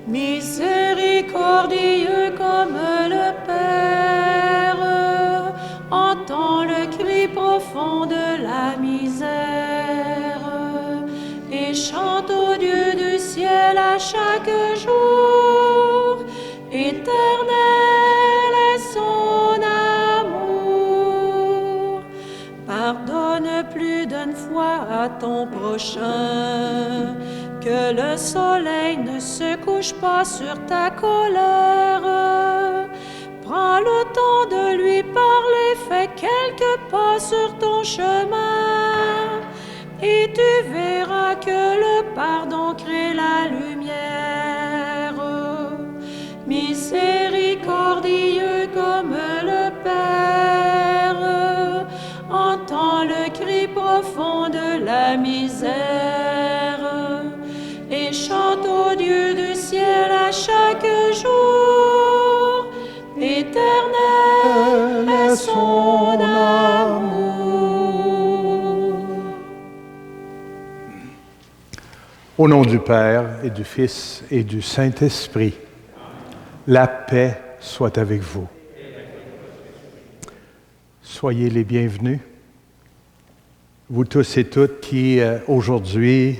Miséricordieux comme le Père, entends le cri profond de la misère et chante au Dieu du ciel à chaque jour. Éternel est son amour. Pardonne plus d'une fois à ton prochain, que le soleil ne se couche pas sur ta colère. Prends le temps de lui parler, fais quelques pas sur ton chemin, et tu verras que le pardon crée la lumière. Miséricordieux comme le Père, entends le cri profond de la misère et chante au Dieu du ciel à chaque jour. Éternel est son amour. Au nom du Père et du Fils et du Saint-Esprit, la paix soit avec vous. Soyez les bienvenus, vous tous et toutes qui aujourd'hui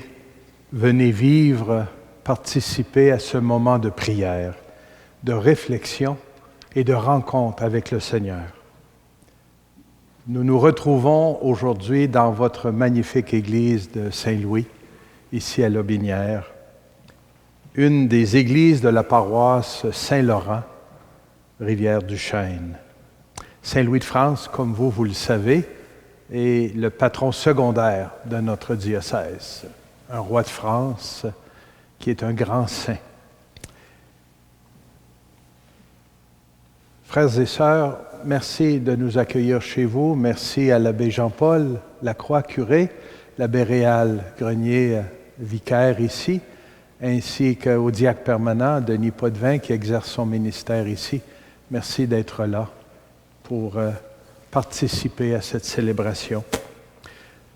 venez vivre, participer à ce moment de prière, de réflexion et de rencontre avec le Seigneur. Nous nous retrouvons aujourd'hui dans votre magnifique église de Saint-Louis, ici à Lotbinière, une des églises de la paroisse Saint-Laurent, Rivière-du-Chêne. Saint-Louis de France, comme vous le savez, est le patron secondaire de notre diocèse, un roi de France qui est un grand saint. Frères et sœurs, merci de nous accueillir chez vous. Merci à l'abbé Jean-Paul Lacroix, curé, l'abbé Réal Grenier, vicaire ici, ainsi qu'au diacre permanent Denis Potvin qui exerce son ministère ici. Merci d'être là pour participer à cette célébration.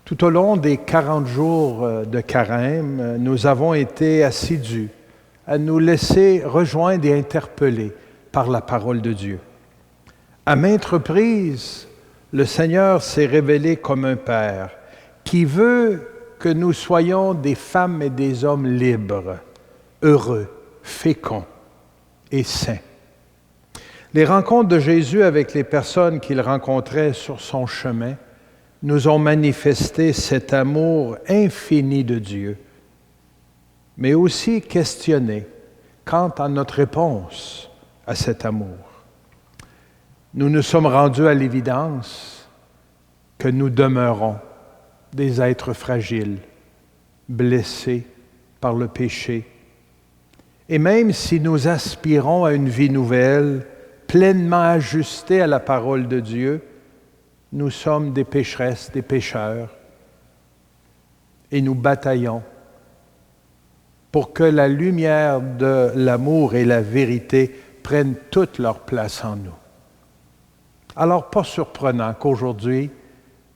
Tout au long des 40 jours de carême, nous avons été assidus à nous laisser rejoindre et interpeller par la parole de Dieu. À maintes reprises, le Seigneur s'est révélé comme un Père qui veut que nous soyons des femmes et des hommes libres, heureux, féconds et saints. Les rencontres de Jésus avec les personnes qu'il rencontrait sur son chemin nous ont manifesté cet amour infini de Dieu, mais aussi questionné quant à notre réponse à cet amour. Nous nous sommes rendus à l'évidence que nous demeurons des êtres fragiles, blessés par le péché. Et même si nous aspirons à une vie nouvelle, pleinement ajustée à la parole de Dieu, nous sommes des pécheresses, des pécheurs, et nous bataillons pour que la lumière de l'amour et la vérité prennent toute leur place en nous. Alors, pas surprenant qu'aujourd'hui,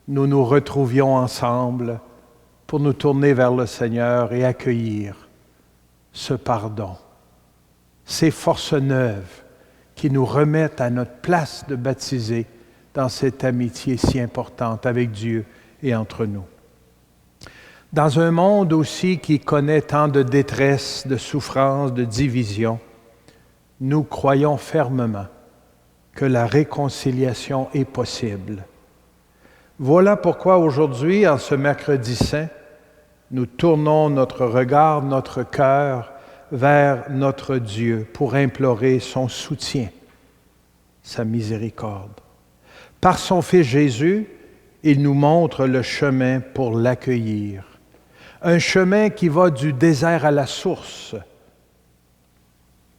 nous nous retrouvions ensemble pour nous tourner vers le Seigneur et accueillir ce pardon, ces forces neuves qui nous remettent à notre place de baptisés dans cette amitié si importante avec Dieu et entre nous. Dans un monde aussi qui connaît tant de détresse, de souffrance, de division, nous croyons fermement que la réconciliation est possible. Voilà pourquoi aujourd'hui, en ce mercredi saint, nous tournons notre regard, notre cœur vers notre Dieu pour implorer son soutien, sa miséricorde. Par son Fils Jésus, il nous montre le chemin pour l'accueillir. Un chemin qui va du désert à la source,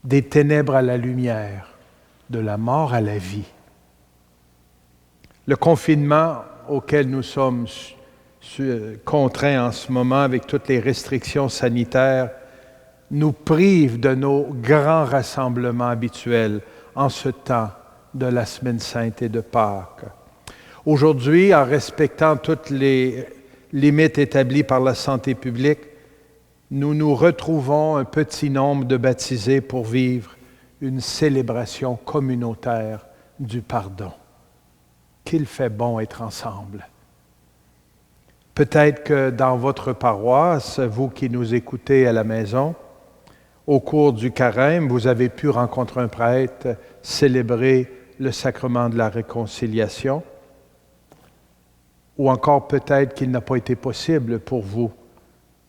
des ténèbres à la lumière, de la mort à la vie. Le confinement auquel nous sommes contraints en ce moment avec toutes les restrictions sanitaires nous prive de nos grands rassemblements habituels en ce temps de la Semaine sainte et de Pâques. Aujourd'hui, en respectant toutes les limites établies par la santé publique, nous nous retrouvons un petit nombre de baptisés pour vivre une célébration communautaire du pardon. Qu'il fait bon être ensemble. Peut-être que dans votre paroisse, vous qui nous écoutez à la maison, au cours du carême, vous avez pu rencontrer un prêtre, célébrer le sacrement de la réconciliation, ou encore peut-être qu'il n'a pas été possible pour vous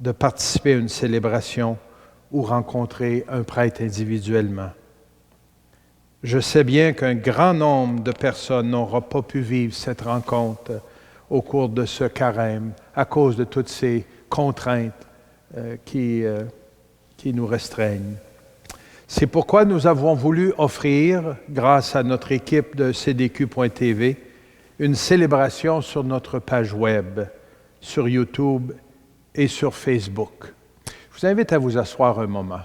de participer à une célébration ou rencontrer un prêtre individuellement. Je sais bien qu'un grand nombre de personnes n'auront pas pu vivre cette rencontre au cours de ce carême à cause de toutes ces contraintes qui nous restreignent. C'est pourquoi nous avons voulu offrir, grâce à notre équipe de cdq.tv, une célébration sur notre page web, sur YouTube et sur Facebook. Je vous invite à vous asseoir un moment.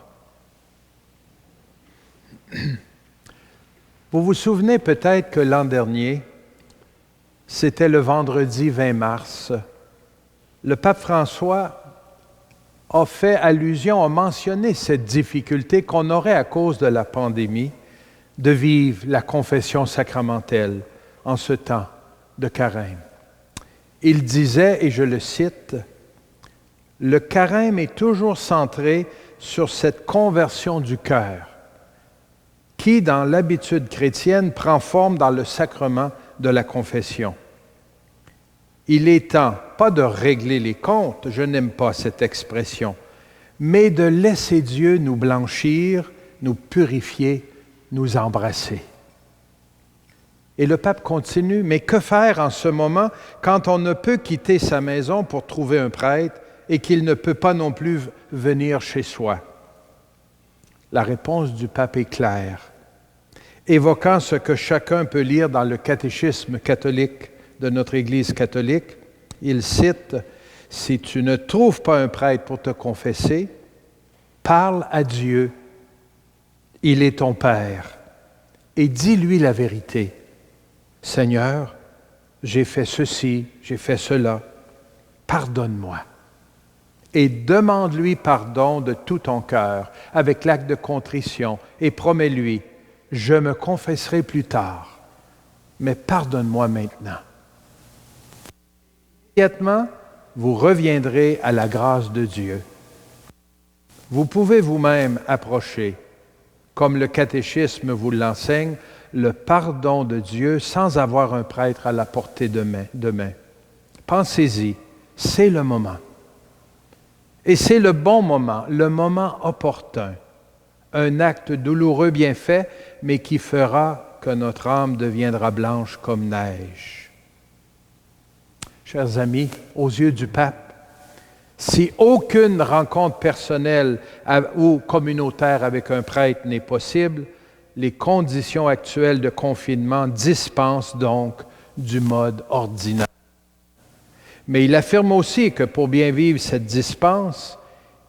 Vous vous souvenez peut-être que l'an dernier, c'était le vendredi 20 mars, le pape François a fait allusion, a mentionné cette difficulté qu'on aurait à cause de la pandémie de vivre la confession sacramentelle en ce temps de carême. Il disait, et je le cite, « Le carême est toujours centré sur cette conversion du cœur qui, dans l'habitude chrétienne, prend forme dans le sacrement de la confession. Il est temps, pas de régler les comptes, je n'aime pas cette expression, mais de laisser Dieu nous blanchir, nous purifier, nous embrasser. » Et le pape continue, « Mais que faire en ce moment quand on ne peut quitter sa maison pour trouver un prêtre et qu'il ne peut pas non plus venir chez soi? » La réponse du pape est claire, évoquant ce que chacun peut lire dans le catéchisme catholique de notre Église catholique. Il cite, « Si tu ne trouves pas un prêtre pour te confesser, parle à Dieu, il est ton Père, et dis-lui la vérité. Seigneur, j'ai fait ceci, j'ai fait cela, pardonne-moi. » Et demande-lui pardon de tout ton cœur, avec l'acte de contrition, et promets-lui, « Je me confesserai plus tard, mais pardonne-moi maintenant. » Immédiatement, vous reviendrez à la grâce de Dieu. Vous pouvez vous-même approcher, comme le catéchisme vous l'enseigne, le pardon de Dieu sans avoir un prêtre à la portée de main. Pensez-y, c'est le moment. Et c'est le bon moment, le moment opportun. Un acte douloureux bien fait, mais qui fera que notre âme deviendra blanche comme neige. Chers amis, aux yeux du pape, si aucune rencontre personnelle ou communautaire avec un prêtre n'est possible, les conditions actuelles de confinement dispensent donc du mode ordinaire. Mais il affirme aussi que pour bien vivre cette dispense,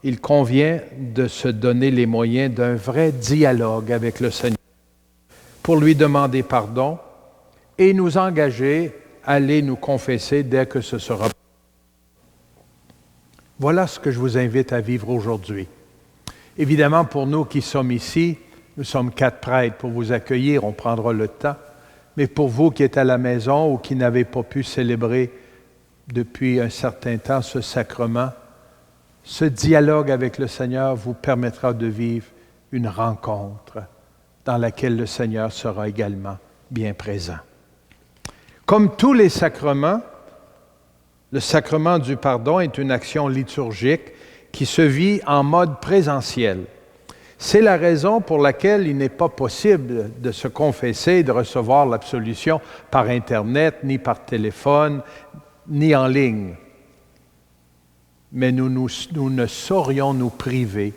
il convient de se donner les moyens d'un vrai dialogue avec le Seigneur pour lui demander pardon et nous engager à aller nous confesser dès que ce sera. Voilà ce que je vous invite à vivre aujourd'hui. Évidemment, pour nous qui sommes ici, nous sommes 4 prêtres pour vous accueillir, on prendra le temps. Mais pour vous qui êtes à la maison ou qui n'avez pas pu célébrer depuis un certain temps ce sacrement, ce dialogue avec le Seigneur vous permettra de vivre une rencontre dans laquelle le Seigneur sera également bien présent. Comme tous les sacrements, le sacrement du pardon est une action liturgique qui se vit en mode présentiel. C'est la raison pour laquelle il n'est pas possible de se confesser et de recevoir l'absolution par Internet, ni par téléphone, ni en ligne. Mais nous ne saurions nous priver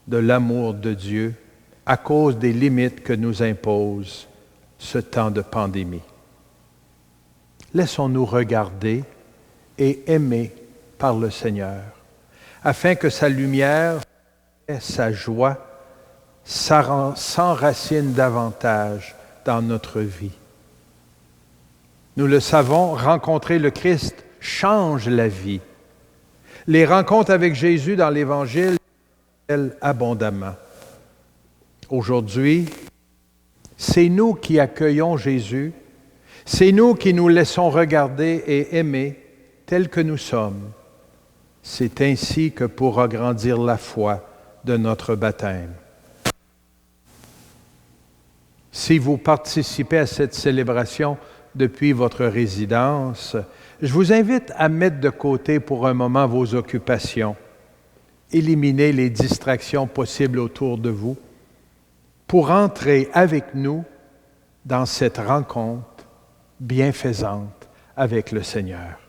de l'amour de Dieu à cause des limites que nous impose ce temps de pandémie. Laissons-nous regarder et aimer par le Seigneur, afin que sa lumière et sa joie s'enracinent davantage dans notre vie. Nous le savons, rencontrer le Christ change la vie. Les rencontres avec Jésus dans l'Évangile abondamment. Aujourd'hui, c'est nous qui accueillons Jésus, c'est nous qui nous laissons regarder et aimer tels que nous sommes. C'est ainsi que pourra grandir la foi de notre baptême. Si vous participez à cette célébration depuis votre résidence, je vous invite à mettre de côté pour un moment vos occupations, éliminer les distractions possibles autour de vous, pour entrer avec nous dans cette rencontre bienfaisante avec le Seigneur.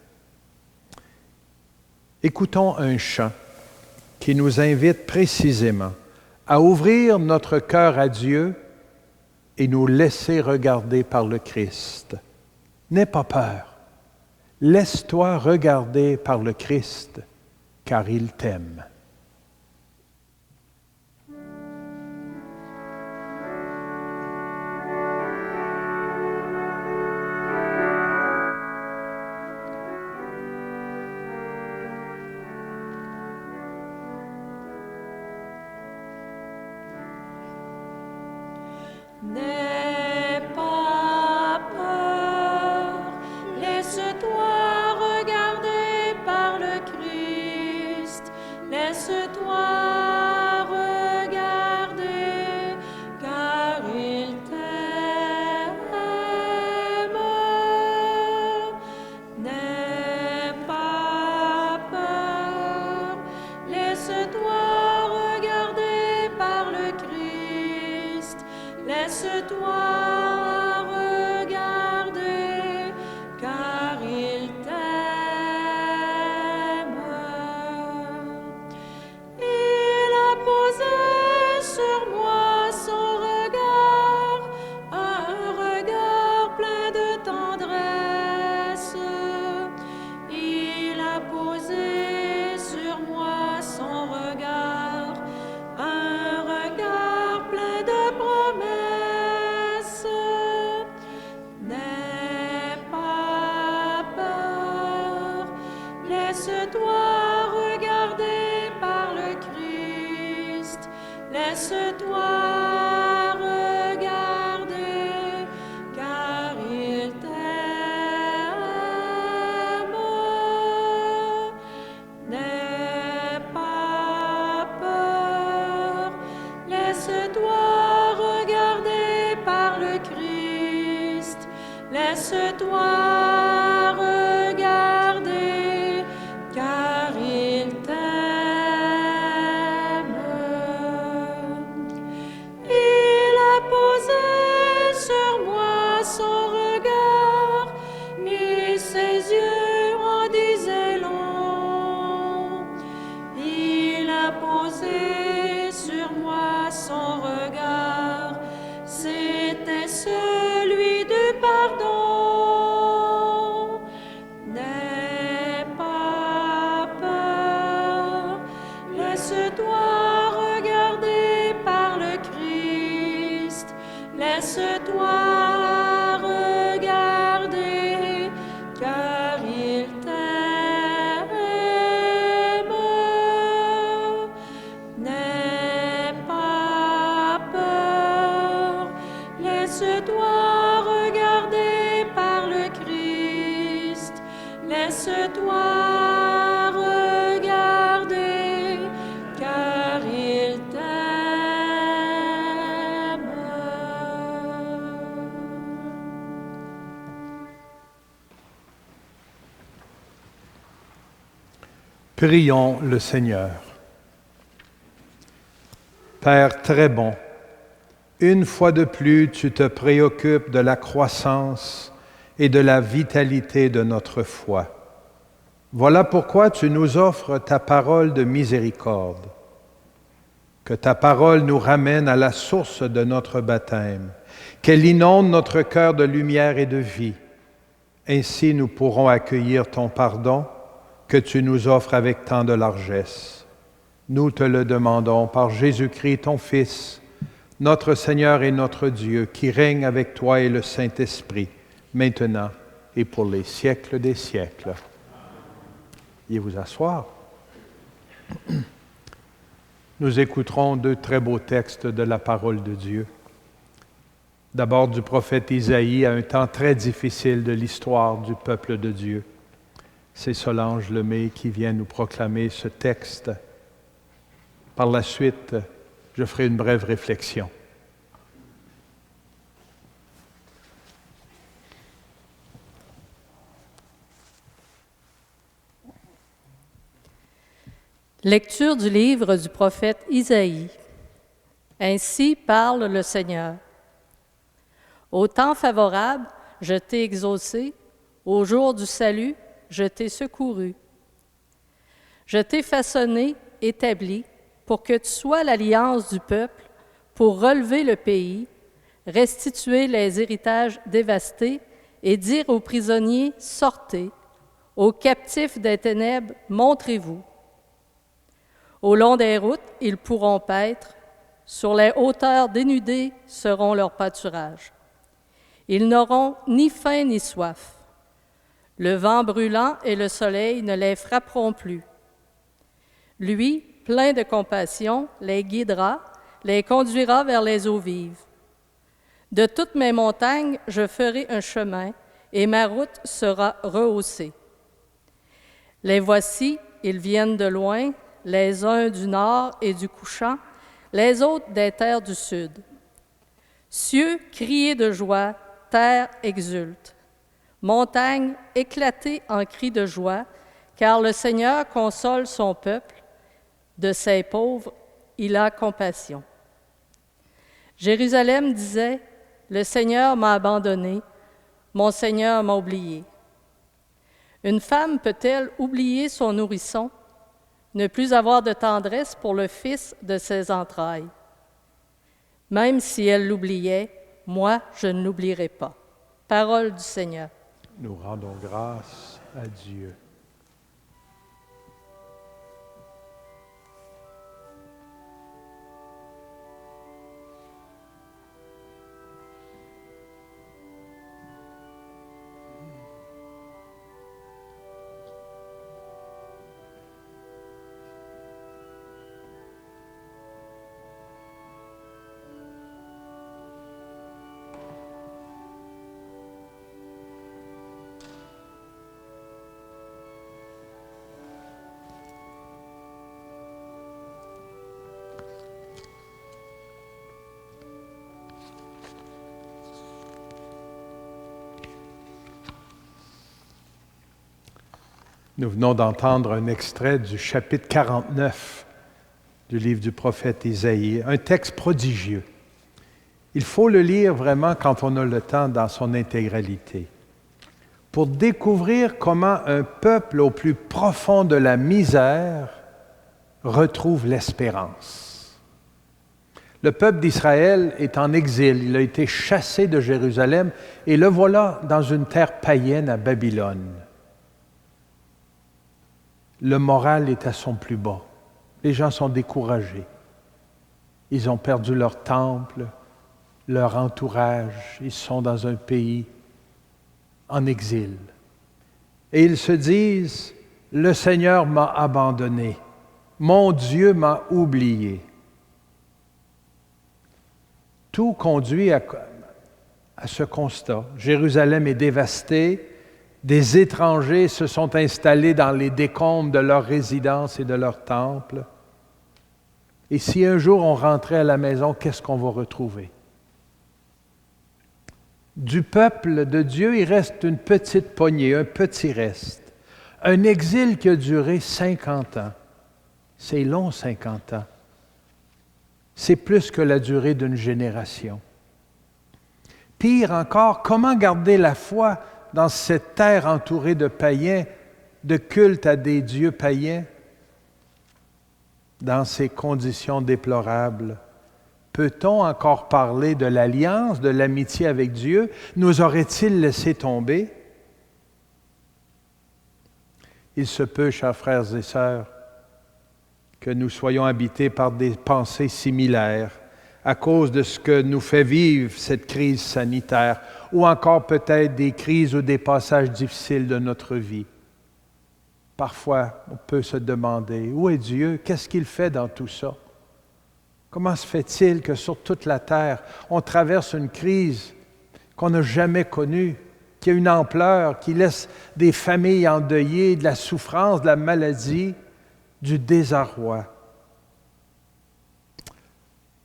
Écoutons un chant qui nous invite précisément à ouvrir notre cœur à Dieu et nous laisser regarder par le Christ. N'aie pas peur. Laisse-toi regarder par le Christ, car il t'aime. N'aie pas peur, laisse-toi regarder par le Christ, laisse-toi regarder, car il t'aime. N'aie pas peur, laisse-toi regarder par le Christ. Laisse-toi regarder, car il t'aime. Il a posé sur moi son regard, un regard plein de tendresse. Il a posé sur moi son regard, un regard plein de promesses. N'aie pas peur, laisse-toi regarder par le Christ, laisse-toi regarder, car il t'aime. N'aie pas peur, laisse-toi regarder par le Christ, laisse-toi regarder, car il t'aime. Il a posé sur moi son regard, et ses yeux en disaient long. Il a posé sur moi son regard, c'était celui du pardon. N'aie pas peur, laisse-toi regarder par le Christ, laisse-toi regarder, car il t'aime. N'aie pas peur, laisse-toi regarder par le Christ, laisse-toi regarder, car il t'aime. Prions le Seigneur. Père très bon, une fois de plus, tu te préoccupes de la croissance et de la vitalité de notre foi. Voilà pourquoi tu nous offres ta parole de miséricorde. Que ta parole nous ramène à la source de notre baptême, qu'elle inonde notre cœur de lumière et de vie. Ainsi nous pourrons accueillir ton pardon que tu nous offres avec tant de largesse. Nous te le demandons par Jésus-Christ, ton Fils, notre Seigneur et notre Dieu, qui règne avec toi et le Saint-Esprit, maintenant et pour les siècles des siècles. Veuillez vous asseoir. nous écouterons deux très beaux textes de la parole de Dieu. D'abord du prophète Isaïe à un temps très difficile de l'histoire du peuple de Dieu. C'est Solange Lemay qui vient nous proclamer ce texte. Par la suite, je ferai une brève réflexion. Lecture du livre du prophète Isaïe. Ainsi parle le Seigneur. Au temps favorable, je t'ai exaucé, au jour du salut, je t'ai secouru. Je t'ai façonné, établi, pour que tu sois l'alliance du peuple, pour relever le pays, restituer les héritages dévastés et dire aux prisonniers, sortez, aux captifs des ténèbres, montrez-vous. Au long des routes, ils pourront paître, sur les hauteurs dénudées seront leurs pâturages. Ils n'auront ni faim ni soif. Le vent brûlant et le soleil ne les frapperont plus. Lui, plein de compassion, les guidera, les conduira vers les eaux vives. De toutes mes montagnes, je ferai un chemin, et ma route sera rehaussée. Les voici, ils viennent de loin, les uns du nord et du couchant, les autres des terres du sud. Cieux, criez de joie, terre exulte. Montagne, éclatez en cris de joie, car le Seigneur console son peuple. De ses pauvres, il a compassion. Jérusalem disait, « Le Seigneur m'a abandonné, mon Seigneur m'a oublié. » Une femme peut-elle oublier son nourrisson, ne plus avoir de tendresse pour le fils de ses entrailles? Même si elle l'oubliait, moi, je ne l'oublierai pas. Parole du Seigneur. Nous rendons grâce à Dieu. Nous venons d'entendre un extrait du chapitre 49 du livre du prophète Isaïe, un texte prodigieux. Il faut le lire vraiment quand on a le temps dans son intégralité, pour découvrir comment un peuple au plus profond de la misère retrouve l'espérance. Le peuple d'Israël est en exil, il a été chassé de Jérusalem et le voilà dans une terre païenne à Babylone. Le moral est à son plus bas. Les gens sont découragés. Ils ont perdu leur temple, leur entourage. Ils sont dans un pays en exil. Et ils se disent, « Le Seigneur m'a abandonné. Mon Dieu m'a oublié. » Tout conduit à ce constat. Jérusalem est dévastée. Des étrangers se sont installés dans les décombres de leur résidence et de leur temple. Et si un jour on rentrait à la maison, qu'est-ce qu'on va retrouver? Du peuple de Dieu, il reste une petite poignée, un petit reste. Un exil qui a duré 50 ans. C'est long, 50 ans. C'est plus que la durée d'une génération. Pire encore, comment garder la foi dans cette terre entourée de païens, de culte à des dieux païens? Dans ces conditions déplorables, peut-on encore parler de l'alliance, de l'amitié avec Dieu? Nous aurait-il laissé tomber? Il se peut, chers frères et sœurs, que nous soyons habités par des pensées similaires à cause de ce que nous fait vivre cette crise sanitaire, ou encore peut-être des crises ou des passages difficiles de notre vie. Parfois, on peut se demander, où est Dieu? Qu'est-ce qu'il fait dans tout ça? Comment se fait-il que sur toute la terre, on traverse une crise qu'on n'a jamais connue, qui a une ampleur, qui laisse des familles endeuillées, de la souffrance, de la maladie, du désarroi?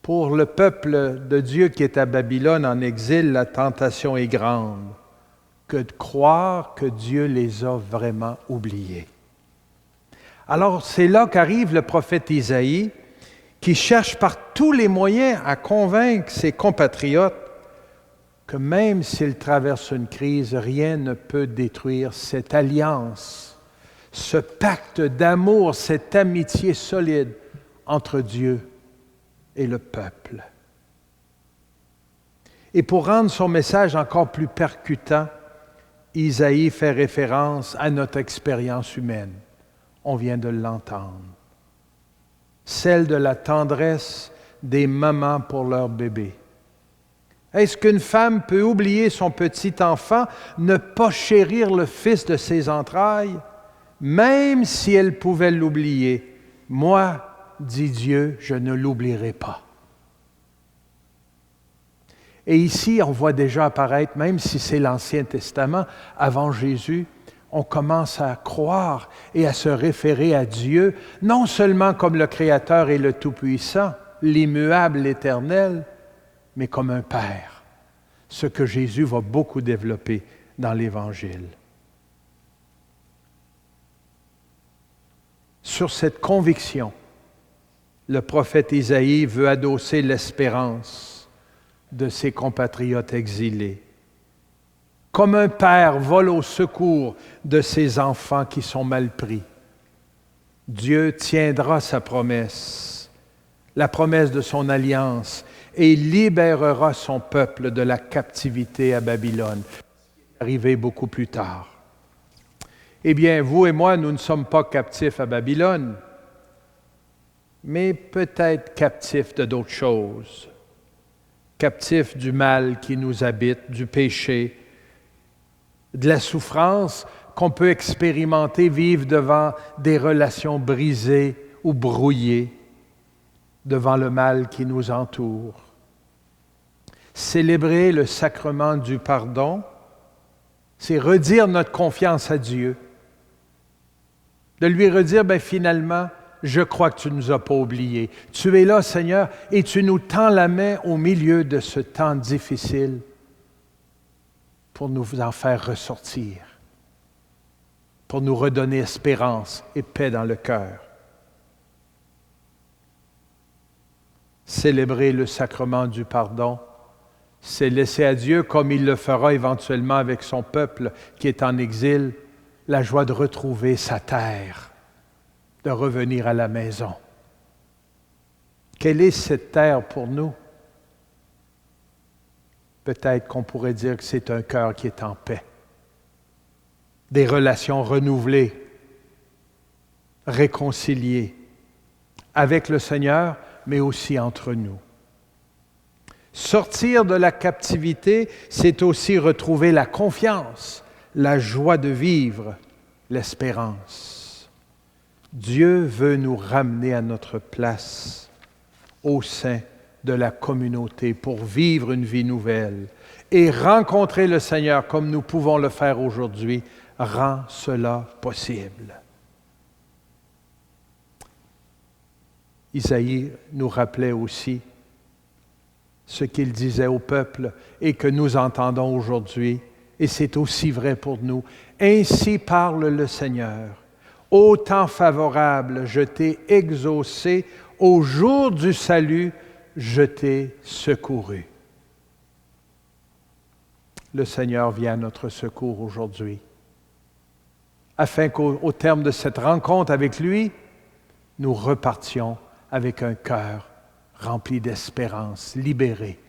Pour le peuple de Dieu qui est à Babylone en exil, la tentation est grande que de croire que Dieu les a vraiment oubliés. Alors c'est là qu'arrive le prophète Isaïe qui cherche par tous les moyens à convaincre ses compatriotes que même s'ils traversent une crise, rien ne peut détruire cette alliance, ce pacte d'amour, cette amitié solide entre Dieu et le peuple. Et pour rendre son message encore plus percutant, Isaïe fait référence à notre expérience humaine. On vient de l'entendre. Celle de la tendresse des mamans pour leur bébé. Est-ce qu'une femme peut oublier son petit enfant, ne pas chérir le fils de ses entrailles, même si elle pouvait l'oublier? Moi, dit Dieu, je ne l'oublierai pas. Et ici, on voit déjà apparaître, même si c'est l'Ancien Testament, avant Jésus, on commence à croire et à se référer à Dieu, non seulement comme le Créateur et le Tout-Puissant, l'immuable, l'Éternel, mais comme un Père, ce que Jésus va beaucoup développer dans l'Évangile. Sur cette conviction, le prophète Isaïe veut adosser l'espérance de ses compatriotes exilés. Comme un père vole au secours de ses enfants qui sont mal pris, Dieu tiendra sa promesse, la promesse de son alliance, et libérera son peuple de la captivité à Babylone, arrivé beaucoup plus tard. Eh bien, vous et moi, nous ne sommes pas captifs à Babylone, mais peut-être captifs de d'autres choses, captifs du mal qui nous habite, du péché, de la souffrance qu'on peut expérimenter, vivre devant des relations brisées ou brouillées, devant le mal qui nous entoure. Célébrer le sacrement du pardon, c'est redire notre confiance à Dieu, de lui redire, finalement, je crois que tu ne nous as pas oubliés. Tu es là, Seigneur, et tu nous tends la main au milieu de ce temps difficile pour nous en faire ressortir, pour nous redonner espérance et paix dans le cœur. Célébrer le sacrement du pardon, c'est laisser à Dieu, comme il le fera éventuellement avec son peuple qui est en exil, la joie de retrouver sa terre, de revenir à la maison. Quelle est cette terre pour nous? Peut-être qu'on pourrait dire que c'est un cœur qui est en paix, des relations renouvelées, réconciliées avec le Seigneur, mais aussi entre nous. Sortir de la captivité, c'est aussi retrouver la confiance, la joie de vivre, l'espérance. Dieu veut nous ramener à notre place au sein de la communauté pour vivre une vie nouvelle et rencontrer le Seigneur comme nous pouvons le faire aujourd'hui rend cela possible. Isaïe nous rappelait aussi ce qu'il disait au peuple et que nous entendons aujourd'hui, et c'est aussi vrai pour nous. Ainsi parle le Seigneur. Au temps favorable, je t'ai exaucé, au jour du salut, je t'ai secouru. Le Seigneur vient à notre secours aujourd'hui, afin qu'au terme de cette rencontre avec lui, nous repartions avec un cœur rempli d'espérance, libéré.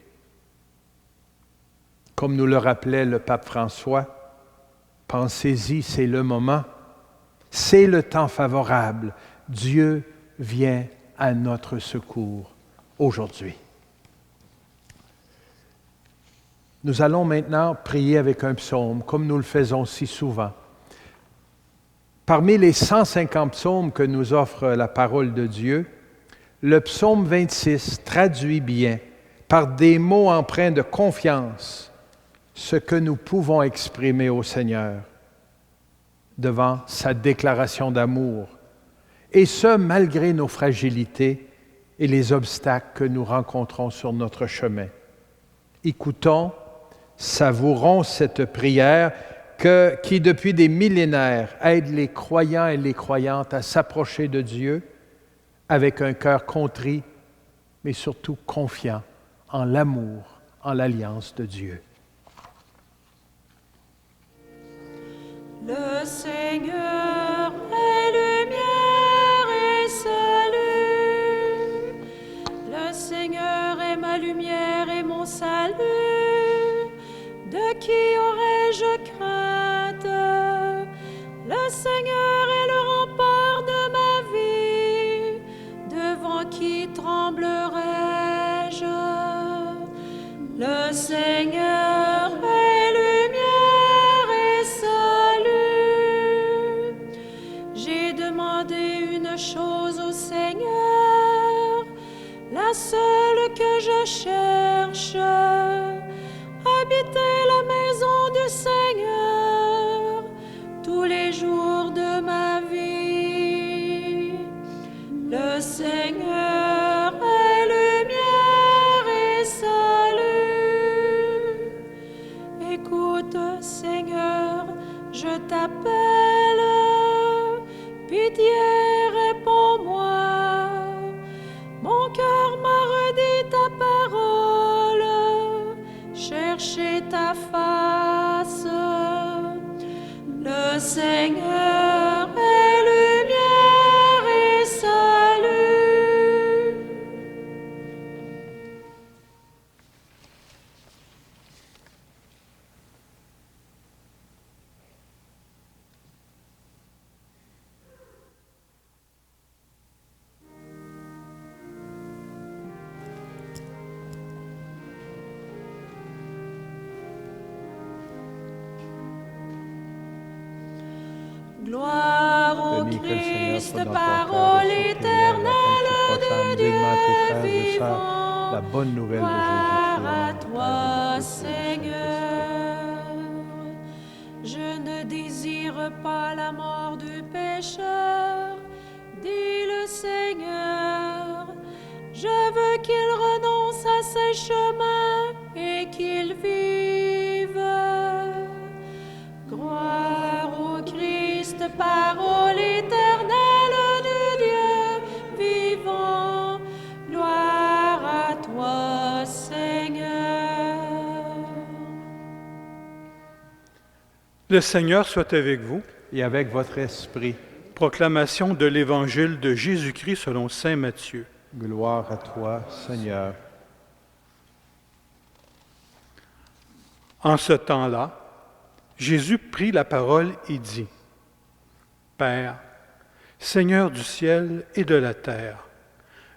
Comme nous le rappelait le pape François, pensez-y, c'est le moment, c'est le temps favorable. Dieu vient à notre secours aujourd'hui. Nous allons maintenant prier avec un psaume, comme nous le faisons si souvent. Parmi les 150 psaumes que nous offre la parole de Dieu, Le psaume 26 traduit bien, par des mots empreints de confiance, ce que nous pouvons exprimer au Seigneur devant sa déclaration d'amour, et ce, malgré nos fragilités et les obstacles que nous rencontrons sur notre chemin. Écoutons, savourons cette prière qui, depuis des millénaires, aide les croyants et les croyantes à s'approcher de Dieu avec un cœur contrit, mais surtout confiant en l'amour, en l'alliance de Dieu. Le Seigneur est lumière et salut. Le Seigneur est ma lumière et mon salut. De qui aurais-je crainte? Le Seigneur est le rempart de ma vie. Devant qui tremblerais-je? Le Seigneur est lumière et salut. J'ai demandé une chose au Seigneur, la seule que je cherche, habiter la maison du Seigneur tous les jours de ma vie. Le Seigneur est lumière et salut. Écoute, Seigneur, je t'appelle. Pitié, réponds-moi. Mon cœur m'a redit ta parole. Cherchez ta face. Le Seigneur est lumière et salut. Gloire au Bénis que le Seigneur Christ, soit dans ton parole cœur et sur tes lèvres, éternelle afin que tu de proclames Dieu dignement à tes frères et sœurs vivant. la bonne nouvelle de Gloire à Jésus-Christ. toi, Seigneur. Je ne désire pas la mort du pécheur, dit le Seigneur. Je veux qu'il renonce à ses chemins et qu'il vive. Gloire au Christ, parole éternelle de Dieu vivant. Gloire à toi, Seigneur. Le Seigneur soit avec vous. Et avec votre esprit, Proclamation de l'Évangile de Jésus-Christ selon saint Matthieu. gloire à toi, Seigneur. En ce temps-là, Jésus prit la parole et dit, « Père, Seigneur du ciel et de la terre,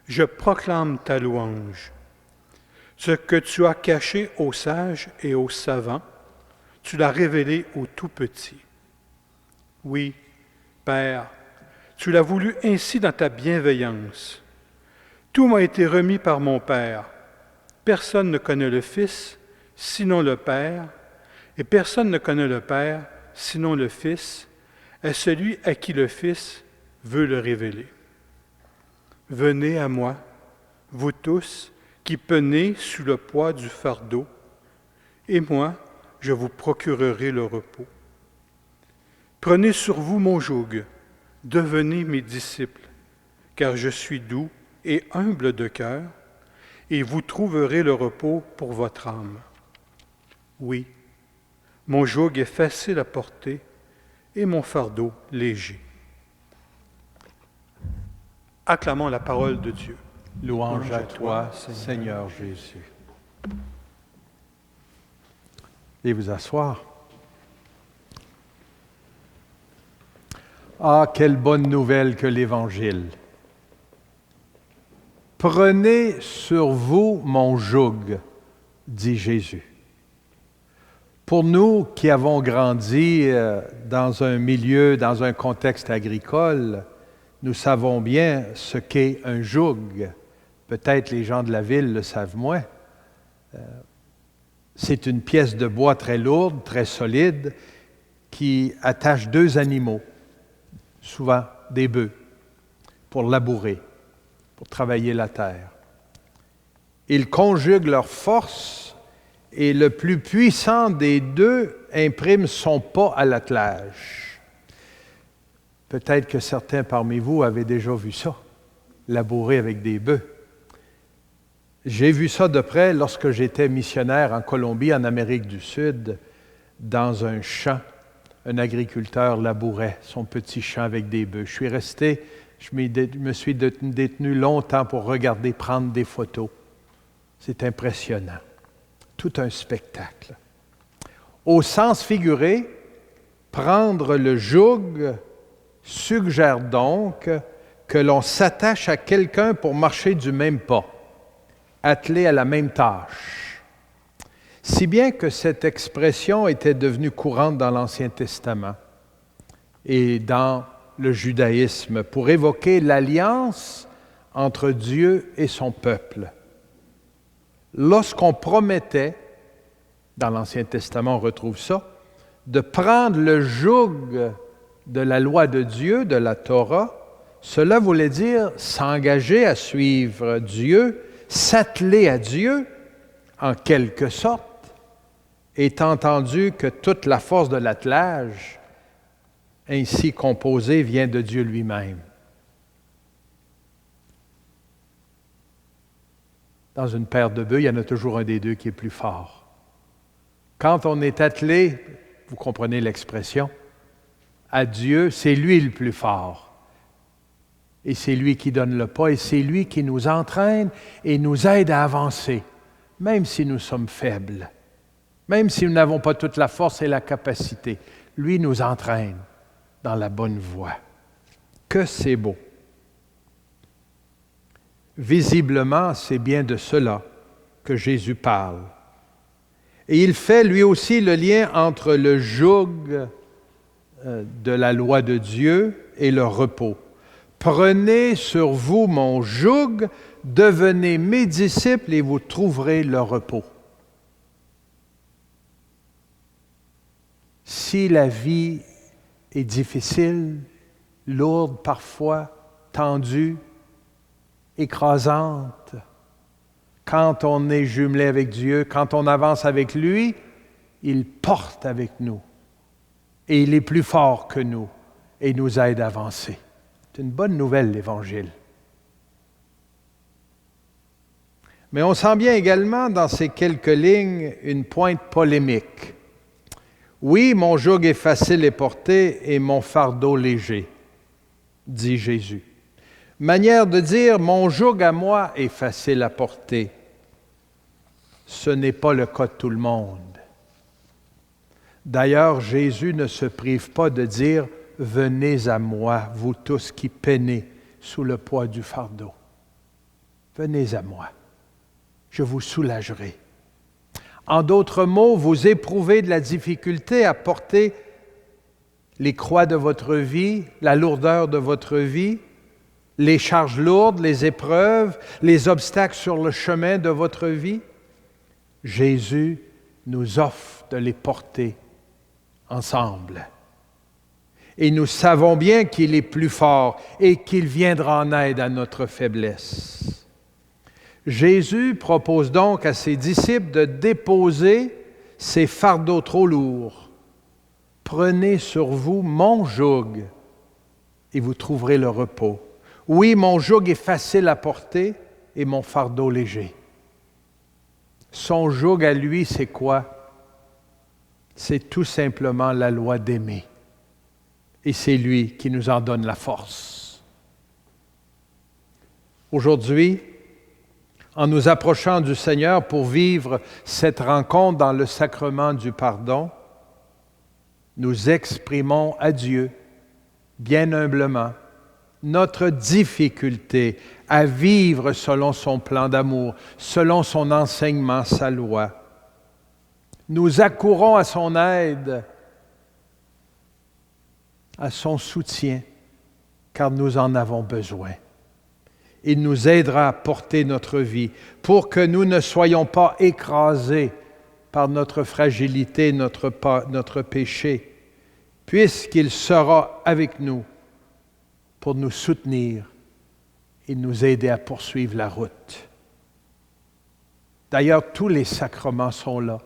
je proclame ta louange. Ce que tu as caché aux sages et aux savants, tu l'as révélé aux tout-petits. Oui, Père, tu l'as voulu ainsi dans ta bienveillance. Tout m'a été remis par mon Père. Personne ne connaît le Fils, sinon le Père, et personne ne connaît le Père, sinon le Fils, et celui à qui le Fils veut le révéler. Venez à moi, vous tous qui penez sous le poids du fardeau, et moi, je vous procurerai le repos. Prenez sur vous mon joug, devenez mes disciples, car je suis doux et humble de cœur, et vous trouverez le repos pour votre âme. Oui, mon joug est facile à porter et mon fardeau léger. » Acclamons la parole de Dieu. Louange à toi, Seigneur Jésus. Et vous asseoir. Ah, quelle bonne nouvelle que l'Évangile. Prenez sur vous mon joug, dit Jésus. Pour nous qui avons grandi dans un milieu, dans un contexte agricole, nous savons bien ce qu'est un joug. Peut-être les gens de la ville le savent moins. C'est une pièce de bois très lourde, très solide, qui attache deux animaux, souvent des bœufs, pour labourer, pour travailler la terre. Ils conjuguent leurs forces et le plus puissant des deux imprime son pas à l'attelage. Peut-être que certains parmi vous avaient déjà vu ça, labourer avec des bœufs. J'ai vu ça de près lorsque j'étais missionnaire en Colombie, en Amérique du Sud, dans un champ. Un agriculteur labourait son petit champ avec des bœufs. Je me suis détenu longtemps pour regarder, prendre des photos. C'est impressionnant. Tout un spectacle. Au sens figuré, prendre le joug suggère donc que l'on s'attache à quelqu'un pour marcher du même pas, attelé à la même tâche. Si bien que cette expression était devenue courante dans l'Ancien Testament et dans le judaïsme pour évoquer l'alliance entre Dieu et son peuple. Lorsqu'on promettait, dans l'Ancien Testament on retrouve ça, de prendre le joug de la loi de Dieu, de la Torah, cela voulait dire s'engager à suivre Dieu, s'atteler à Dieu, en quelque sorte, étant entendu que toute la force de l'attelage, ainsi composée, vient de Dieu lui-même. Dans une paire de bœufs, il y en a toujours un des deux qui est plus fort. Quand on est attelé, vous comprenez l'expression, à Dieu, c'est lui le plus fort. Et c'est lui qui donne le pas, et c'est lui qui nous entraîne et nous aide à avancer, même si nous sommes faibles, même si nous n'avons pas toute la force et la capacité. Lui nous entraîne dans la bonne voie. Que c'est beau! Visiblement, c'est bien de cela que Jésus parle. Et il fait lui aussi le lien entre le joug de la loi de Dieu et le repos. Prenez sur vous mon joug, devenez mes disciples et vous trouverez le repos. Si la vie est difficile, lourde parfois, tendue, écrasante, quand on est jumelé avec Dieu, quand on avance avec lui, il porte avec nous. Et il est plus fort que nous et nous aide à avancer. C'est une bonne nouvelle, l'Évangile. Mais on sent bien également dans ces quelques lignes une pointe polémique. Oui, mon joug est facile à porter et mon fardeau léger, dit Jésus. Manière de dire, mon joug à moi est facile à porter. Ce n'est pas le cas de tout le monde. D'ailleurs, Jésus ne se prive pas de dire, venez à moi, vous tous qui peinez sous le poids du fardeau. Venez à moi, je vous soulagerai. En d'autres mots, vous éprouvez de la difficulté à porter les croix de votre vie, la lourdeur de votre vie, les charges lourdes, les épreuves, les obstacles sur le chemin de votre vie. Jésus nous offre de les porter ensemble. Et nous savons bien qu'il est plus fort et qu'il viendra en aide à notre faiblesse. Jésus propose donc à ses disciples de déposer ces fardeaux trop lourds. Prenez sur vous mon joug et vous trouverez le repos. Oui, mon joug est facile à porter et mon fardeau léger. Son joug à lui, c'est quoi? C'est tout simplement la loi d'aimer. Et c'est lui qui nous en donne la force. Aujourd'hui, en nous approchant du Seigneur pour vivre cette rencontre dans le sacrement du pardon, nous exprimons à Dieu, bien humblement, notre difficulté à vivre selon son plan d'amour, selon son enseignement, sa loi. Nous accourons à son aide, à son soutien, car nous en avons besoin. Il nous aidera à porter notre vie pour que nous ne soyons pas écrasés par notre fragilité, notre péché, puisqu'il sera avec nous pour nous soutenir et nous aider à poursuivre la route. D'ailleurs, tous les sacrements sont là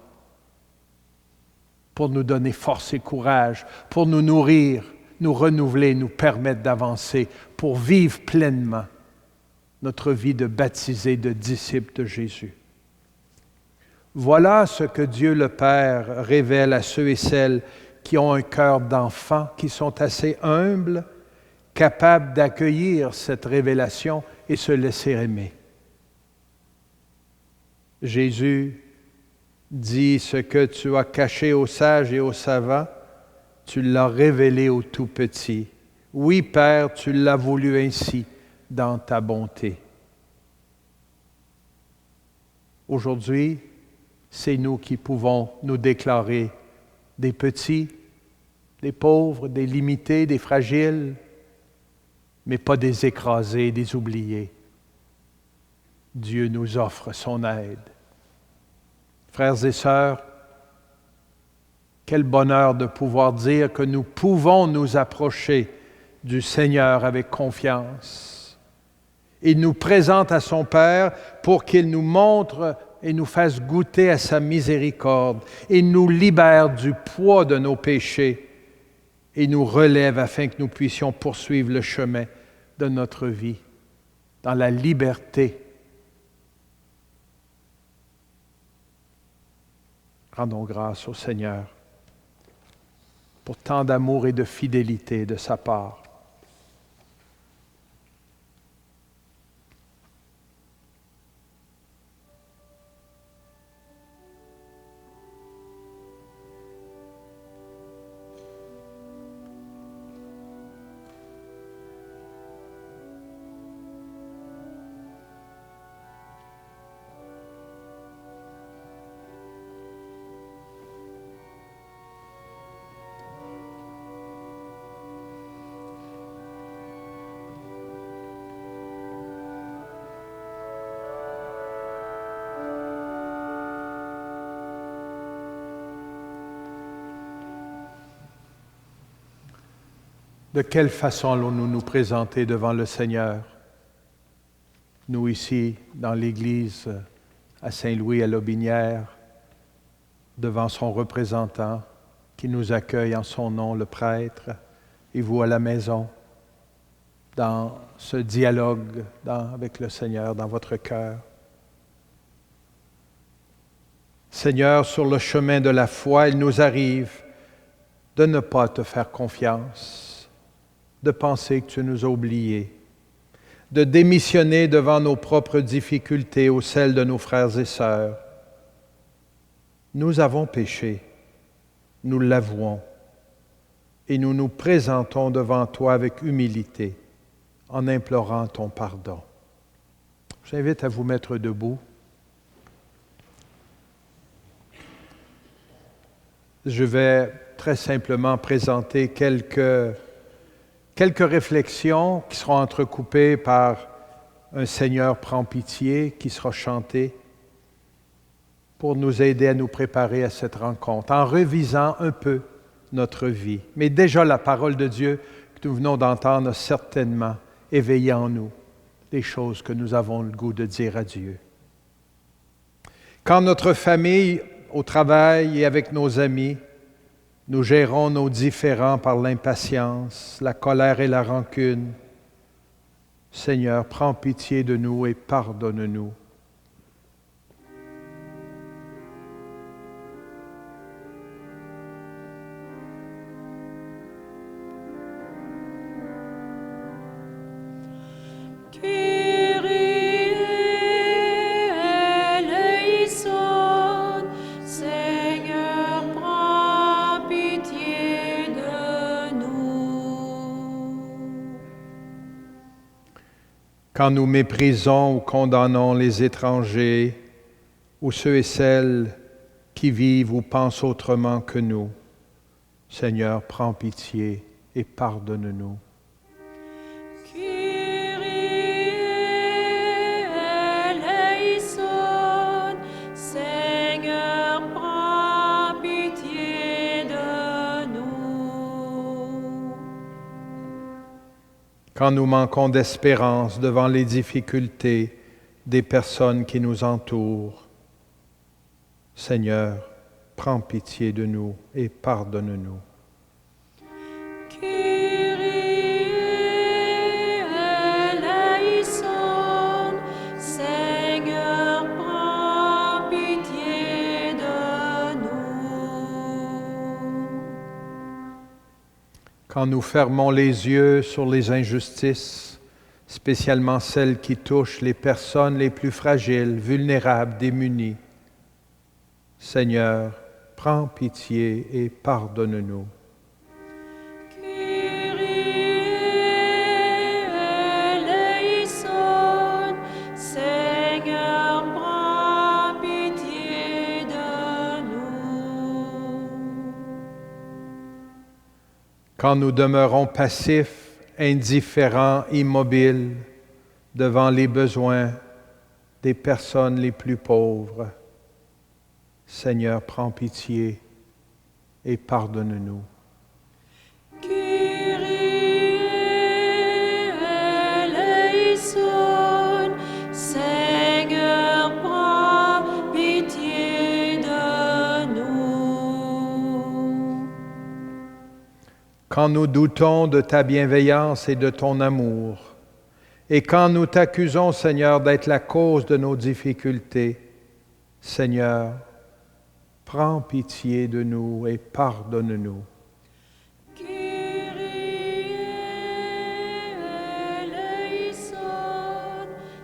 pour nous donner force et courage, pour nous nourrir, nous renouveler, nous permettre d'avancer, pour vivre pleinement notre vie de baptisé, de disciple de Jésus. Voilà ce que Dieu le Père révèle à ceux et celles qui ont un cœur d'enfant, qui sont assez humbles, capables d'accueillir cette révélation et se laisser aimer. Jésus dit: ce que tu as caché aux sages et aux savants, tu l'as révélé aux tout petits. Oui, Père, tu l'as voulu ainsi dans ta bonté. Aujourd'hui, c'est nous qui pouvons nous déclarer des petits, des pauvres, des limités, des fragiles, mais pas des écrasés, des oubliés. Dieu nous offre son aide. Frères et sœurs, quel bonheur de pouvoir dire que nous pouvons nous approcher du Seigneur avec confiance. Il nous présente à son Père pour qu'il nous montre et nous fasse goûter à sa miséricorde. Il nous libère du poids de nos péchés et nous relève afin que nous puissions poursuivre le chemin de notre vie dans la liberté. Rendons grâce au Seigneur pour tant d'amour et de fidélité de sa part. De quelle façon allons-nous nous présenter devant le Seigneur? Nous ici, dans l'Église à Saint-Louis, à Lotbinière, devant son représentant qui nous accueille en son nom, le prêtre, et vous à la maison, dans ce dialogue avec le Seigneur, dans votre cœur. Seigneur, sur le chemin de la foi, il nous arrive de ne pas te faire confiance, de penser que tu nous as oubliés, de démissionner devant nos propres difficultés ou celles de nos frères et sœurs. Nous avons péché, nous l'avouons, et nous nous présentons devant toi avec humilité, en implorant ton pardon. Je vous invite à vous mettre debout. Je vais très simplement présenter quelques réflexions qui seront entrecoupées par un Seigneur prend pitié qui sera chanté pour nous aider à nous préparer à cette rencontre, en revisant un peu notre vie. Mais déjà la parole de Dieu que nous venons d'entendre a certainement éveillé en nous les choses que nous avons le goût de dire à Dieu. Quand notre famille, au travail et avec nos amis, nous gérons nos différends par l'impatience, la colère et la rancune, Seigneur, prends pitié de nous et pardonne-nous. Quand nous méprisons ou condamnons les étrangers ou ceux et celles qui vivent ou pensent autrement que nous, Seigneur, prends pitié et pardonne-nous. quand nous manquons d'espérance devant les difficultés des personnes qui nous entourent. Seigneur, prends pitié de nous et pardonne-nous. Seigneur, prends pitié de nous. Quand nous fermons les yeux sur les injustices, spécialement celles qui touchent les personnes les plus fragiles, vulnérables, démunies, Seigneur, prends pitié et pardonne-nous. Seigneur, prends pitié de nous. Quand nous demeurons passifs, indifférents, immobiles devant les besoins des personnes les plus pauvres, Seigneur, prends pitié et pardonne-nous. Seigneur, prends pitié de nous. Quand nous doutons de ta bienveillance et de ton amour, et quand nous t'accusons, Seigneur, d'être la cause de nos difficultés, Seigneur, prends pitié de nous et pardonne-nous.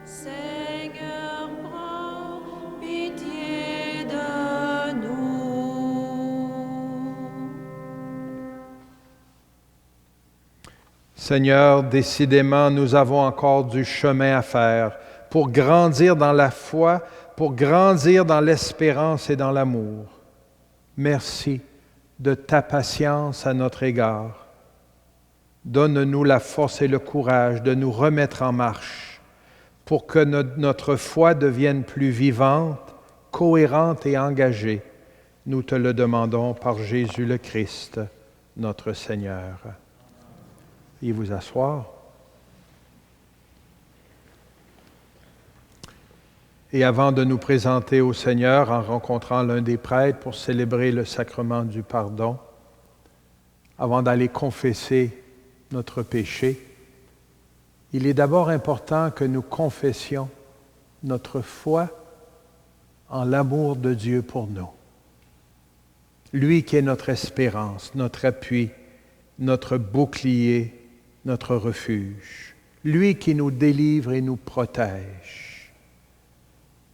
Seigneur, prends pitié de nous. Seigneur, décidément, nous avons encore du chemin à faire pour grandir dans la foi, pour grandir dans l'espérance et dans l'amour. Merci de ta patience à notre égard. Donne-nous la force et le courage de nous remettre en marche pour que notre foi devienne plus vivante, cohérente et engagée. Nous te le demandons par Jésus le Christ, notre Seigneur. Veuillez vous asseoir. Et avant de nous présenter au Seigneur en rencontrant l'un des prêtres pour célébrer le sacrement du pardon, avant d'aller confesser notre péché, il est d'abord important que nous confessions notre foi en l'amour de Dieu pour nous. Lui qui est notre espérance, notre appui, notre bouclier, notre refuge. Lui qui nous délivre et nous protège.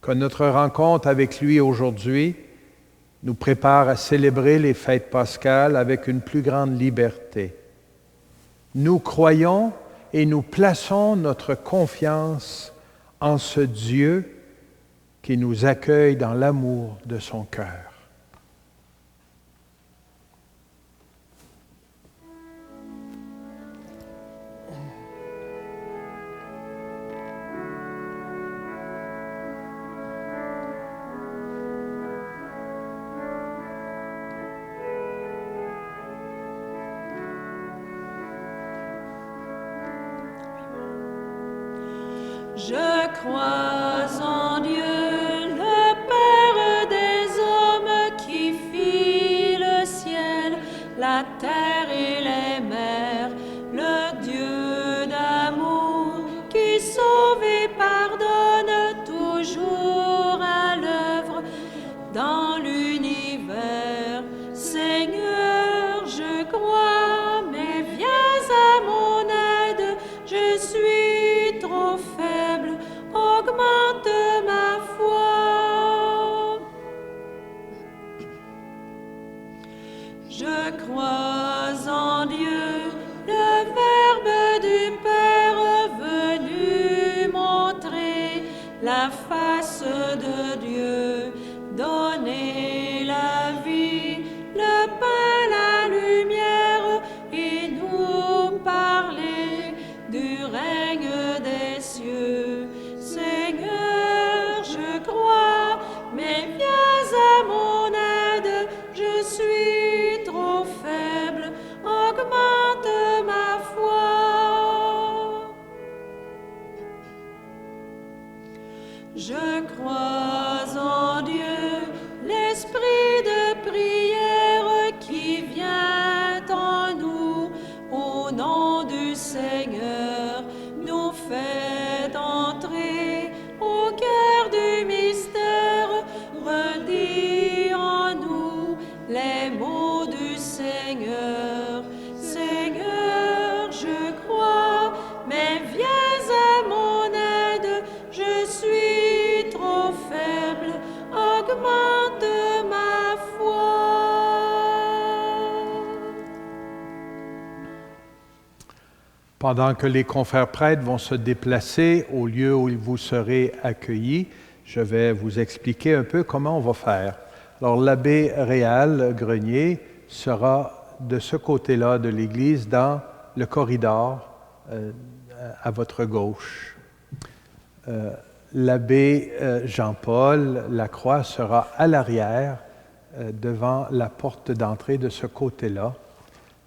Que notre rencontre avec lui aujourd'hui nous prépare à célébrer les fêtes pascales avec une plus grande liberté. Nous croyons et nous plaçons notre confiance en ce Dieu qui nous accueille dans l'amour de son cœur. Je crois en Dieu, le Père des hommes, qui fit le ciel, la terre et les mers, le Dieu d'amour, qui sauve et pardonne, toujours à l'œuvre dans l'univers. Seigneur, je crois, mais viens à mon aide, je suis trop faible, augmente ma foi. Je crois en Dieu, le Verbe du Père venu montrer la face de Dieu, donner la vie, le pain, la lumière, et nous parler du règne des cieux. Seigneur, je crois, mais viens à mon aide, je suis trop faible, augmente ma foi. Je crois en Dieu, l'esprit de prière qui vient en nous, au nom du Seigneur, nous fait entrer au cœur du mystère, redit en nous les mots du Seigneur. Seigneur, je crois, mais viens à mon aide, je suis trop faible, augmente ma foi. Pendant que les confrères prêtres vont se déplacer au lieu où vous serez accueillis, je vais vous expliquer un peu comment on va faire. Alors, l'abbé Réal Grenier sera de ce côté-là de l'église, dans le corridor à votre gauche. L'abbé Jean-Paul Lacroix sera à l'arrière, devant la porte d'entrée de ce côté-là.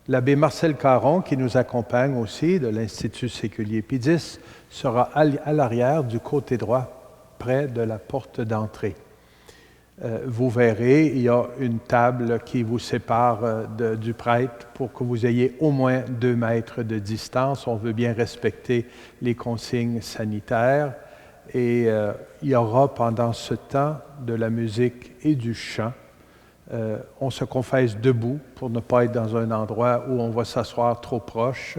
L'abbé Marcel Caron, qui nous accompagne aussi de l'Institut séculier Pie X, sera à l'arrière du côté droit, près de la porte d'entrée. Vous verrez, il y a une table qui vous sépare du prêtre pour que vous ayez au moins 2 mètres de distance. On veut bien respecter les consignes sanitaires. Et il y aura pendant ce temps de la musique et du chant. On se confesse debout pour ne pas être dans un endroit où on va s'asseoir trop proche.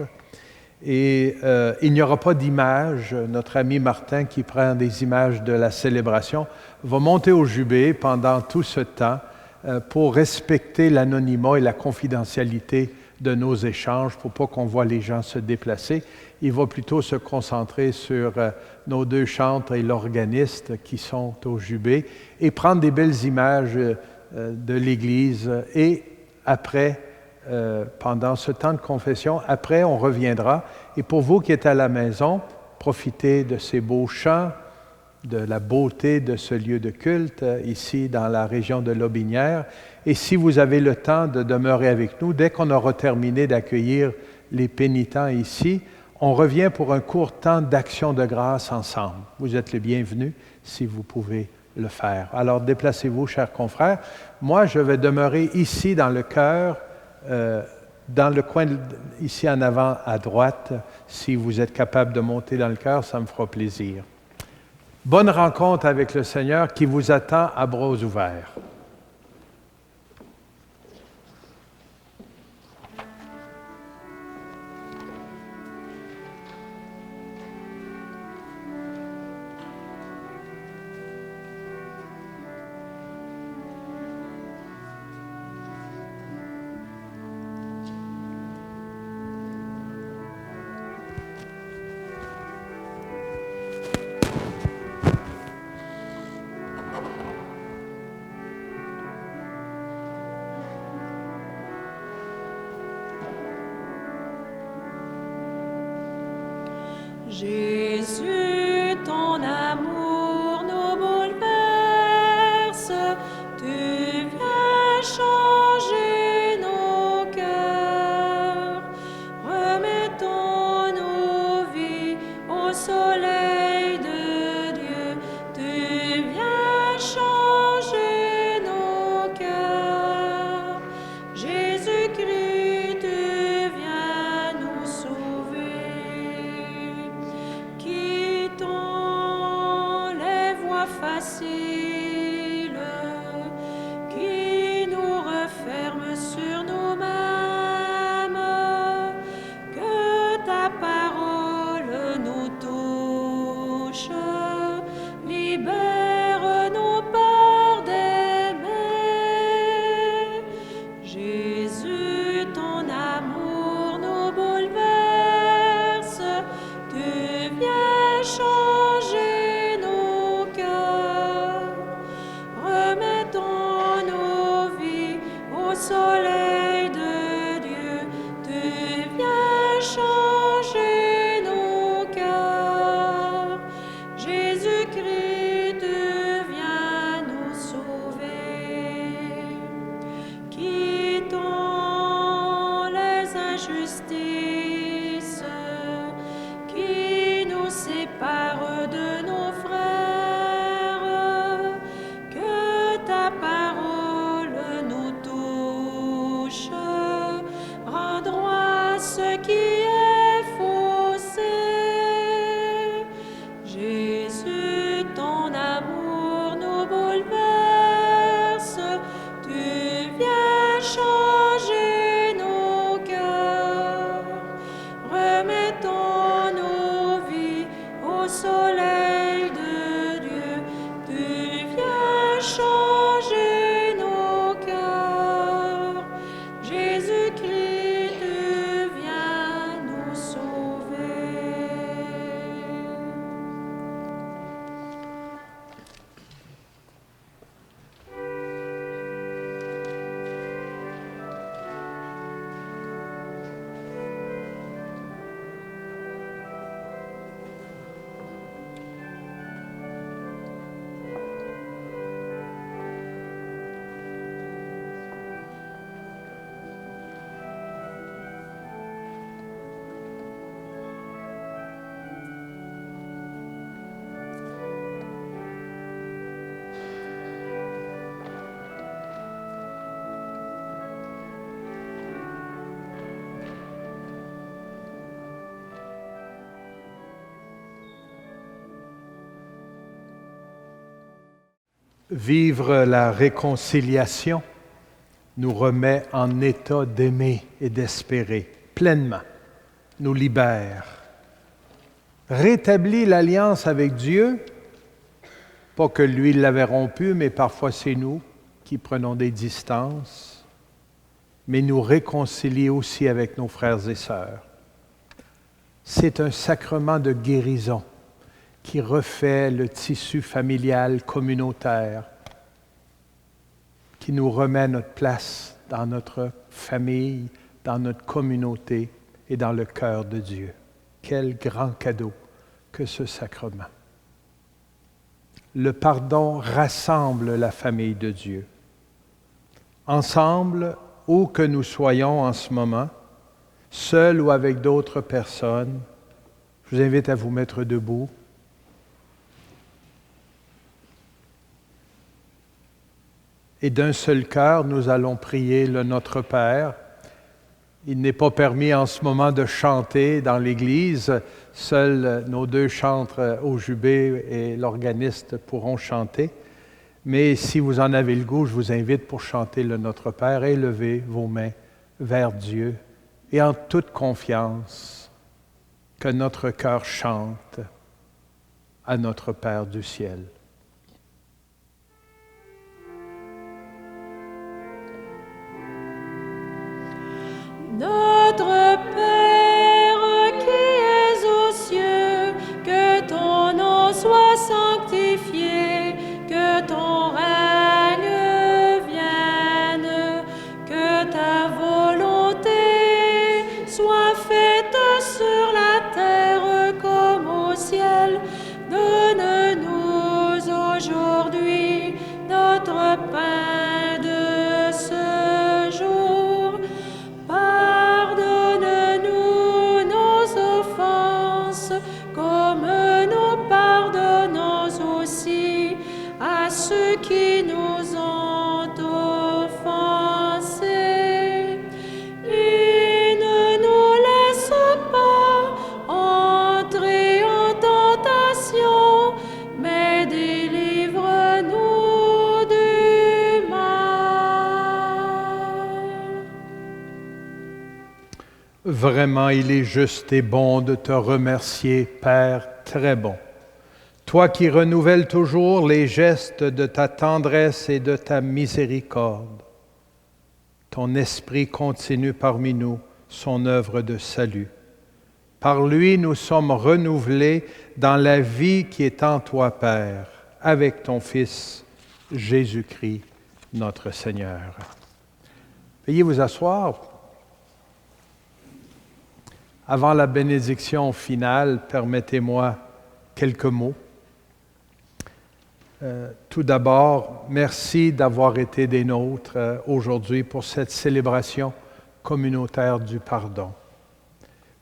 Et il n'y aura pas d'image. Notre ami Martin, qui prend des images de la célébration, va monter au jubé pendant tout ce temps pour respecter l'anonymat et la confidentialité de nos échanges, pour pas qu'on voit les gens se déplacer. Il va plutôt se concentrer sur nos 2 chantres et l'organiste qui sont au jubé et prendre des belles images de l'Église. Et après, pendant ce temps de confession, après, on reviendra. Et pour vous qui êtes à la maison, profitez de ces beaux chants, de la beauté de ce lieu de culte ici dans la région de Lotbinière. Et si vous avez le temps de demeurer avec nous, dès qu'on aura terminé d'accueillir les pénitents ici, on revient pour un court temps d'action de grâce ensemble. Vous êtes les bienvenus si vous pouvez le faire. Alors déplacez-vous, chers confrères. Moi, je vais demeurer ici dans le chœur, dans le coin ici en avant à droite. Si vous êtes capable de monter dans le chœur, ça me fera plaisir. Bonne rencontre avec le Seigneur qui vous attend à bras ouverts. Jésus, ton amour nous bouleverse, tu viens changer nos cœurs. Remettons nos vies au soleil de Dieu, tu viens changer nos cœurs. Jésus-Christ, tu viens nous sauver. Quittons les voies faciles qui nous referment sur nous-mêmes. Que ta parole nous touche, libère nos peurs d'aimer. Jésus, ton amour nous bouleverse, tu viens changer nos cœurs. Remettons nos vies au soleil de Dieu, tu viens changer nos cœurs. Jésus-Christ, tu viens nous sauver. Quittons les injustices qui nous séparent Vivre la réconciliation nous remet en état d'aimer et d'espérer pleinement, nous libère. Rétablit l'alliance avec Dieu, pas que lui l'avait rompue, mais parfois c'est nous qui prenons des distances, mais nous réconcilie aussi avec nos frères et sœurs. C'est un sacrement de guérison qui refait le tissu familial communautaire, qui nous remet notre place dans notre famille, dans notre communauté et dans le cœur de Dieu. Quel grand cadeau que ce sacrement. Le pardon rassemble la famille de Dieu. Ensemble, où que nous soyons en ce moment, seuls ou avec d'autres personnes, je vous invite à vous mettre debout. Et d'un seul cœur, nous allons prier le Notre Père. Il n'est pas permis en ce moment de chanter dans l'Église. Seuls nos deux chantres au jubé et l'organiste pourront chanter. Mais si vous en avez le goût, je vous invite pour chanter le Notre Père, élevez vos mains vers Dieu et en toute confiance que notre cœur chante à notre Père du ciel. Notre Père qui es aux cieux, que ton nom soit sanctifié, que ton règne vienne, que ta volonté soit faite sur la terre comme au ciel. Donne-nous aujourd'hui notre pain de ce jour. Pardonne-nous nos offenses, comme nous pardonnons aussi à ceux qui nous ont offensés. Et ne nous laisse pas entrer en tentation, mais délivre-nous du mal. Vraiment, il est juste et bon de te remercier, Père très bon. Toi qui renouvelles toujours les gestes de ta tendresse et de ta miséricorde. Ton esprit continue parmi nous son œuvre de salut. Par lui, nous sommes renouvelés dans la vie qui est en toi, Père, avec ton Fils, Jésus-Christ, notre Seigneur. Veuillez vous asseoir. Avant la bénédiction finale, permettez-moi quelques mots. Tout d'abord, merci d'avoir été des nôtres aujourd'hui pour cette célébration communautaire du pardon.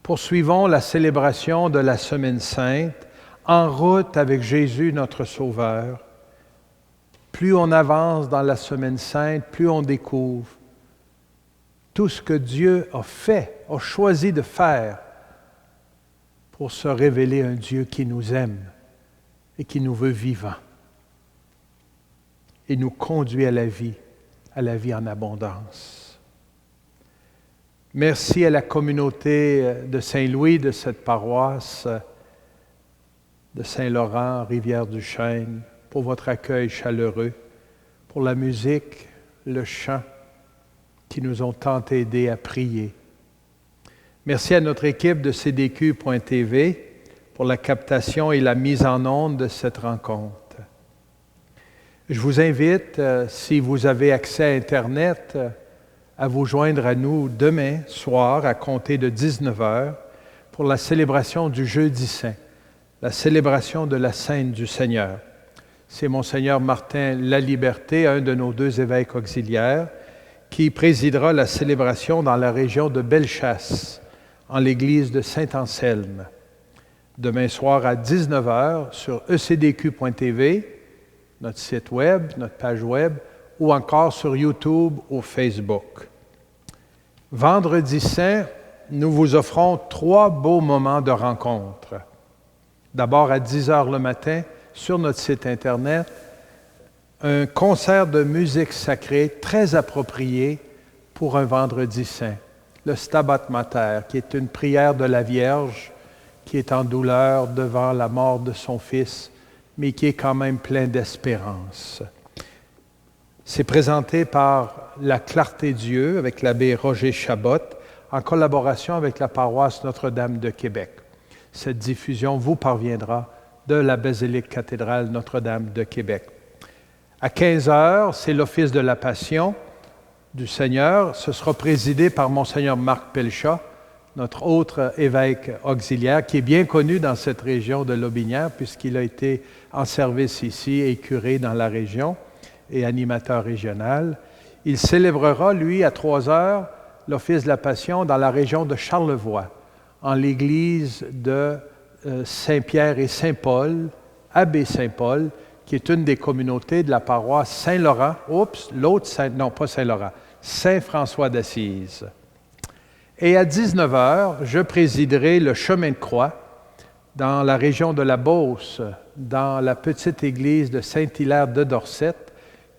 Poursuivons la célébration de la Semaine Sainte en route avec Jésus, notre Sauveur. Plus on avance dans la Semaine Sainte, plus on découvre tout ce que Dieu a fait, a choisi de faire pour se révéler un Dieu qui nous aime et qui nous veut vivants et nous conduit à la vie en abondance. Merci à la communauté de Saint-Louis, de cette paroisse de Saint-Laurent, Rivière-du-Chêne, pour votre accueil chaleureux, pour la musique, le chant, qui nous ont tant aidés à prier. Merci à notre équipe de CDQ.tv pour la captation et la mise en onde de cette rencontre. Je vous invite, si vous avez accès à Internet, à vous joindre à nous demain soir à compter de 19h pour la célébration du Jeudi Saint, la célébration de la Sainte du Seigneur. C'est Monseigneur Martin Laliberté, un de nos deux évêques auxiliaires, qui présidera la célébration dans la région de Bellechasse, en l'église de Saint-Anselme. Demain soir à 19h sur ecdq.tv, notre site web, notre page web, ou encore sur YouTube ou Facebook. Vendredi Saint, nous vous offrons 3 beaux moments de rencontre. D'abord à 10h le matin, sur notre site Internet, un concert de musique sacrée très approprié pour un vendredi saint, le Stabat Mater, qui est une prière de la Vierge qui est en douleur devant la mort de son fils, mais qui est quand même plein d'espérance. C'est présenté par la Clarté Dieu avec l'abbé Roger Chabot en collaboration avec la paroisse Notre-Dame de Québec. Cette diffusion vous parviendra de la basilique cathédrale Notre-Dame de Québec. À 15 heures, c'est l'office de la Passion du Seigneur. Ce sera présidé par Monseigneur Marc Pelchat, notre autre évêque auxiliaire, qui est bien connu dans cette région de Lotbinière, puisqu'il a été en service ici et curé dans la région et animateur régional. Il célébrera, lui, à 3 heures, l'office de la Passion dans la région de Charlevoix, en l'église de Saint-Pierre et Saint-Paul, abbé Saint-Paul, qui est une des communautés de la paroisse Saint-Laurent, Saint-François d'Assise. Et à 19 heures, je présiderai le chemin de croix dans la région de la Beauce, dans la petite église de Saint-Hilaire de Dorset,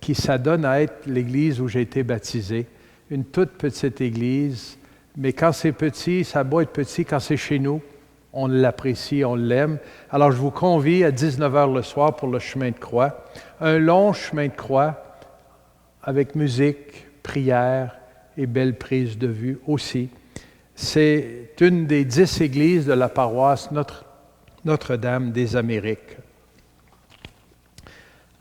qui s'adonne à être l'église où j'ai été baptisé. Une toute petite église, mais quand c'est petit, ça a beau être petit, quand c'est chez nous, on l'apprécie, on l'aime. Alors, je vous convie à 19 heures le soir pour le chemin de croix. Un long chemin de croix avec musique, prière et belle prise de vue aussi. C'est une des 10 églises de la paroisse Notre-Dame des Amériques.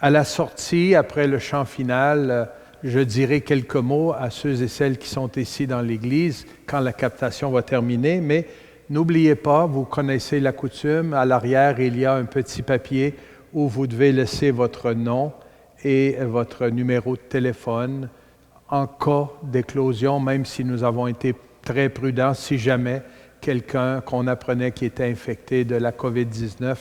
À la sortie, après le chant final, je dirai quelques mots à ceux et celles qui sont ici dans l'église quand la captation va terminer, mais n'oubliez pas, vous connaissez la coutume, à l'arrière, il y a un petit papier où vous devez laisser votre nom et votre numéro de téléphone en cas d'éclosion, même si nous avons été très prudents, si jamais quelqu'un qu'on apprenait qui était infecté de la COVID-19,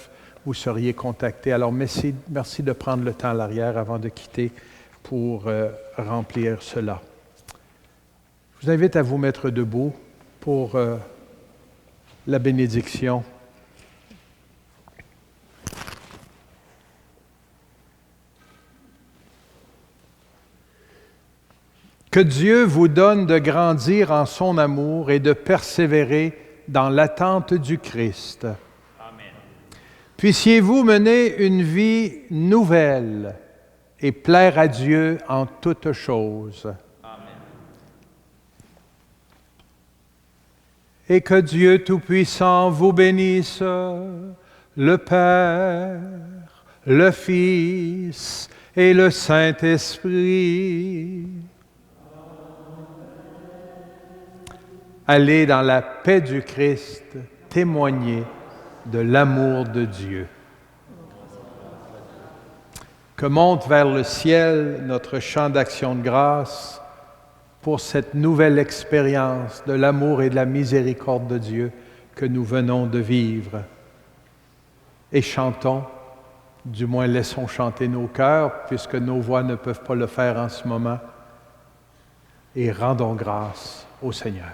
vous seriez contacté. Alors, merci de prendre le temps à l'arrière avant de quitter pour remplir cela. Je vous invite à vous mettre debout pour la bénédiction. Que Dieu vous donne de grandir en son amour et de persévérer dans l'attente du Christ. Amen. Puissiez-vous mener une vie nouvelle et plaire à Dieu en toutes choses. Amen. Et que Dieu Tout-Puissant vous bénisse, le Père, le Fils et le Saint-Esprit. Allez dans la paix du Christ, témoigner de l'amour de Dieu. Que monte vers le ciel notre chant d'action de grâce pour cette nouvelle expérience de l'amour et de la miséricorde de Dieu que nous venons de vivre. Et chantons, du moins laissons chanter nos cœurs, puisque nos voix ne peuvent pas le faire en ce moment, et rendons grâce au Seigneur.